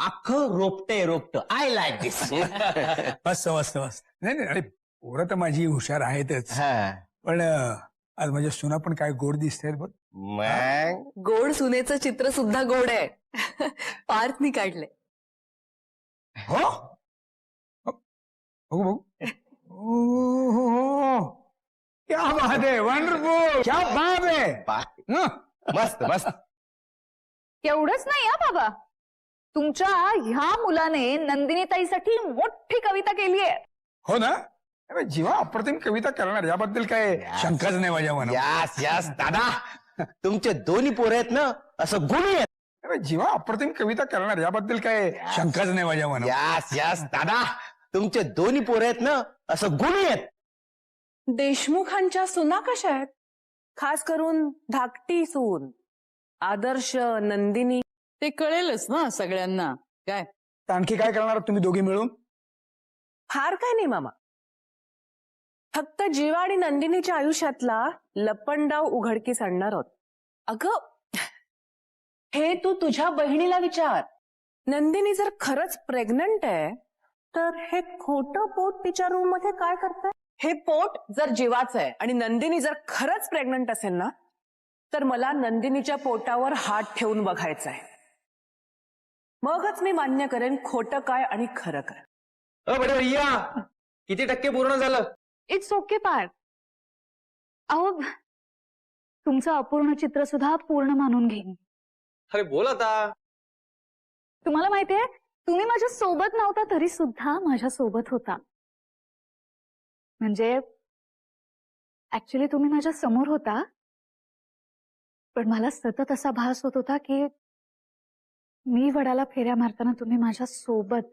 अख्खं रोपट I like दिस. मस्त मस्त मस्त. नाही नाही, अरे पोरं तर माझी हुशार आहेतच, पण आज माझ्या सुना पण काय गोड दिसतायत बघ. मग गोड सुनेचं चित्र सुद्धा गोड आहे. पार्थनी काढले. हो बघू बघू. ओहो, क्या बात आहे, वंडरफुल, क्या बात आहे. हं. मस्त मस्त. एवढंच नाही हा बाबा, तुमच्या ह्या मुलाने नंदिनीताईसाठी मोठी कविता केली आहे. हो ना. अरे जीवा अप्रतिम कविता करणार, याबद्दल काय शंकाच नाही माझ्या मनात. यस यस दादा, तुमचे दोन्ही पोरं आहेत ना असं गुणी आहेत. अरे जीवा अप्रतिम कविता करणार, याबद्दल काय शंकाच नाही माझ्या मनात. यस यस दादा, तुमचे दोन्ही पोरं आहेत ना असं गुणी आहेत. देशमुखांच्या सुना कशा आहेत? खास करून धाकटी सून आदर्श, नंदिनी. ते कळेलच ना सगळ्यांना. काय तर आणखी काय करणार तुम्ही दोघे मिळून? फार काय नाही मामा, फक्त जीवा आणि नंदिनीच्या आयुष्यातला लपंडाव उघडकीस आणणार आहोत. अगं, हे तू तुझ्या बहिणीला विचार. नंदिनी जर खरंच प्रेग्नंट आहे तर हे खोटं पोट तिच्या रूम मध्ये काय करतंय? हे पोट जर जीवाचं आहे आणि नंदिनी जर खरंच प्रेग्नंट असेल ना, तर मला नंदिनीच्या पोटावर हात ठेवून बघायचा आहे. मगच मी मान्य करेन खोटं काय आणि खरं काय. बडे भैया, किती टक्के पूर्ण झालं? It's okay Parth. अहो, तुमचं अपूर्ण चित्र सुद्धा पूर्ण मानून घेईन. अरे बोल आता. तुम्हाला माहितीये, तुम्ही माझ्या सोबत नव्हता तरी सुद्धा माझ्या सोबत होता. म्हणजे ऍक्च्युली तुम्ही माझ्या समोर होता, पण मला सतत असा भास होत होता की मी वडाला फेऱ्या मारताना तुम्ही माझ्या सोबत